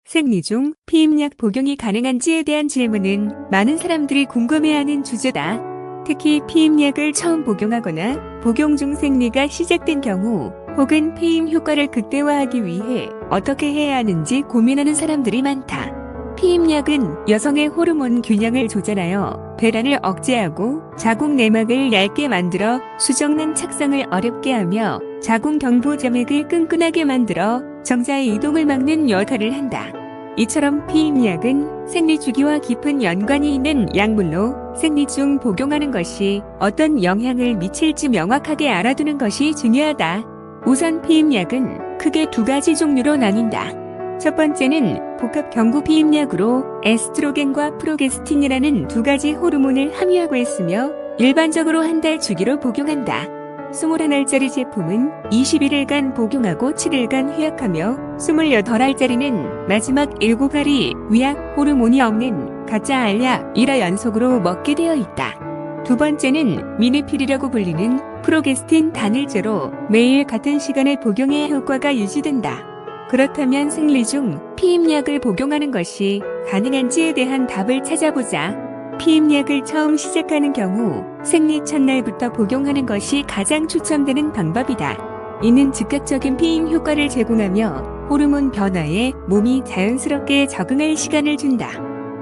생리 중 피임약 복용이 가능한지에 대한 질문은 많은 사람들이 궁금해하는 주제다. 특히 피임약을 처음 복용하거나 복용 중 생리가 시작된 경우 혹은 피임 효과를 극대화하기 위해 어떻게 해야 하는지 고민하는 사람들이 많다. 피임약은 여성의 호르몬 균형을 조절하여 배란을 억제하고 자궁 내막을 얇게 만들어 수정란 착상을 어렵게 하며 자궁 경부 점액을 끈끈하게 만들어 정자의 이동을 막는 역할을 한다. 이처럼 피임약은 생리 주기와 깊은 연관이 있는 약물로 생리 중 복용하는 것이 어떤 영향을 미칠지 명확하게 알아두는 것이 중요하다. 우선 피임약은 크게 두 가지 종류로 나뉜다. 첫 번째는 복합 경구 피임약으로 에스트로겐과 프로게스틴이라는 두 가지 호르몬을 함유하고 있으며 일반적으로 한 달 주기로 복용한다. 21알짜리 제품은 21일간 복용하고 7일간 휴약하며 28알짜리는 마지막 7알이 위약 호르몬이 없는 가짜 알약이라 연속으로 먹게 되어 있다. 두 번째는 미니필이라고 불리는 프로게스틴 단일제로 매일 같은 시간에 복용해 효과가 유지된다. 그렇다면 생리 중 피임약을 복용하는 것이 가능한지에 대한 답을 찾아보자. 피임약을 처음 시작하는 경우 생리 첫날부터 복용하는 것이 가장 추천되는 방법이다. 이는 즉각적인 피임 효과를 제공하며 호르몬 변화에 몸이 자연스럽게 적응할 시간을 준다.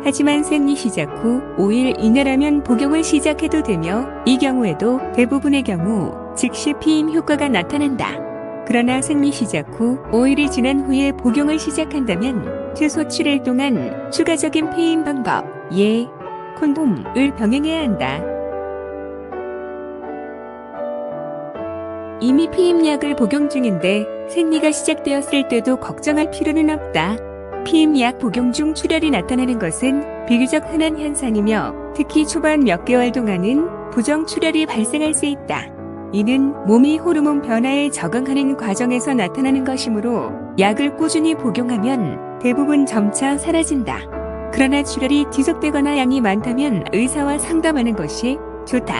하지만 생리 시작 후 5일 이내라면 복용을 시작해도 되며 이 경우에도 대부분의 경우 즉시 피임 효과가 나타난다. 그러나 생리 시작 후 5일이 지난 후에 복용을 시작한다면 최소 7일 동안 추가적인 피임 방법, 콘돔을 병행해야 한다. 이미 피임약을 복용 중인데 생리가 시작되었을 때도 걱정할 필요는 없다. 피임약 복용 중 출혈이 나타나는 것은 비교적 흔한 현상이며 특히 초반 몇 개월 동안은 부정 출혈이 발생할 수 있다. 이는 몸이 호르몬 변화에 적응하는 과정에서 나타나는 것이므로 약을 꾸준히 복용하면 대부분 점차 사라진다. 그러나 출혈이 지속되거나 양이 많다면 의사와 상담하는 것이 좋다.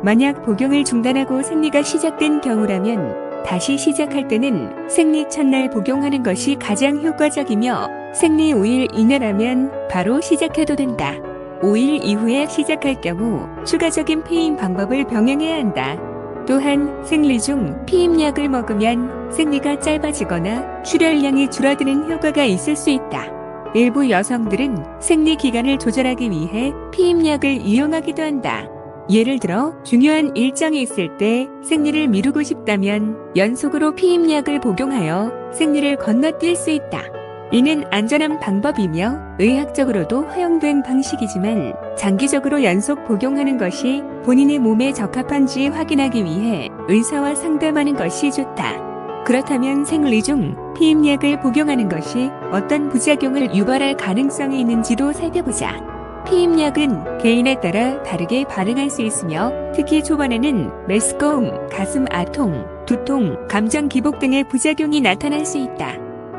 만약 복용을 중단하고 생리가 시작된 경우라면 다시 시작할 때는 생리 첫날 복용하는 것이 가장 효과적이며 생리 5일 이내라면 바로 시작해도 된다. 5일 이후에 시작할 경우 추가적인 피임 방법을 병행해야 한다. 또한 생리 중 피임약을 먹으면 생리가 짧아지거나 출혈량이 줄어드는 효과가 있을 수 있다. 일부 여성들은 생리 기간을 조절하기 위해 피임약을 이용하기도 한다. 예를 들어 중요한 일정이 있을 때 생리를 미루고 싶다면 연속으로 피임약을 복용하여 생리를 건너뛸 수 있다. 이는 안전한 방법이며 의학적으로도 허용된 방식이지만 장기적으로 연속 복용하는 것이 본인의 몸에 적합한지 확인하기 위해 의사와 상담하는 것이 좋다. 그렇다면 생리 중 피임약을 복용하는 것이 어떤 부작용을 유발할 가능성이 있는지도 살펴보자. 피임약은 개인에 따라 다르게 반응할 수 있으며 특히 초반에는 메스꺼움, 가슴 아통, 두통, 감정 기복 등의 부작용이 나타날 수 있다.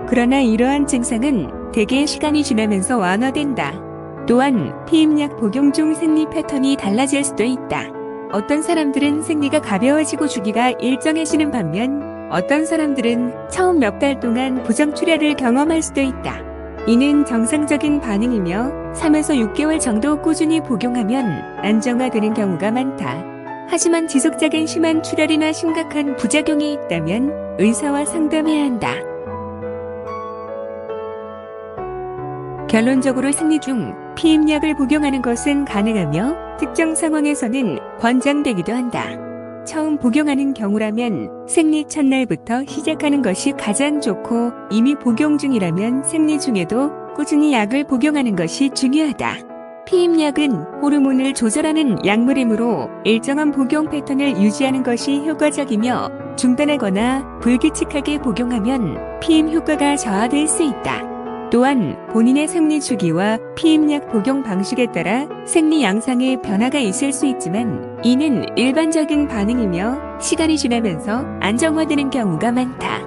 그러나 이러한 증상은 대개 시간이 지나면서 완화된다. 또한 피임약 복용 중 생리 패턴이 달라질 수도 있다. 어떤 사람들은 생리가 가벼워지고 주기가 일정해지는 반면 어떤 사람들은 처음 몇 달 동안 부정출혈을 경험할 수도 있다. 이는 정상적인 반응이며 3에서 6개월 정도 꾸준히 복용하면 안정화되는 경우가 많다. 하지만 지속적인 심한 출혈이나 심각한 부작용이 있다면 의사와 상담해야 한다. 결론적으로 생리 중 피임약을 복용하는 것은 가능하며 특정 상황에서는 권장되기도 한다. 처음 복용하는 경우라면 생리 첫날부터 시작하는 것이 가장 좋고 이미 복용 중이라면 생리 중에도 꾸준히 약을 복용하는 것이 중요하다. 피임약은 호르몬을 조절하는 약물이므로 일정한 복용 패턴을 유지하는 것이 효과적이며 중단하거나 불규칙하게 복용하면 피임 효과가 저하될 수 있다. 또한 본인의 생리 주기와 피임약 복용 방식에 따라 생리 양상에 변화가 있을 수 있지만 이는 일반적인 반응이며 시간이 지나면서 안정화되는 경우가 많다.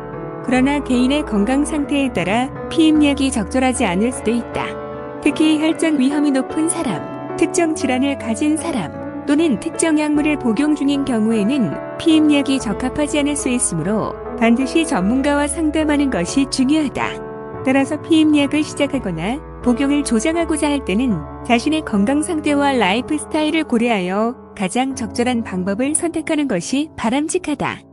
그러나 개인의 건강 상태에 따라 피임약이 적절하지 않을 수도 있다. 특히 혈전 위험이 높은 사람, 특정 질환을 가진 사람 또는 특정 약물을 복용 중인 경우에는 피임약이 적합하지 않을 수 있으므로 반드시 전문가와 상담하는 것이 중요하다. 따라서 피임약을 시작하거나 복용을 조장하고자 할 때는 자신의 건강 상태와 라이프 스타일을 고려하여 가장 적절한 방법을 선택하는 것이 바람직하다.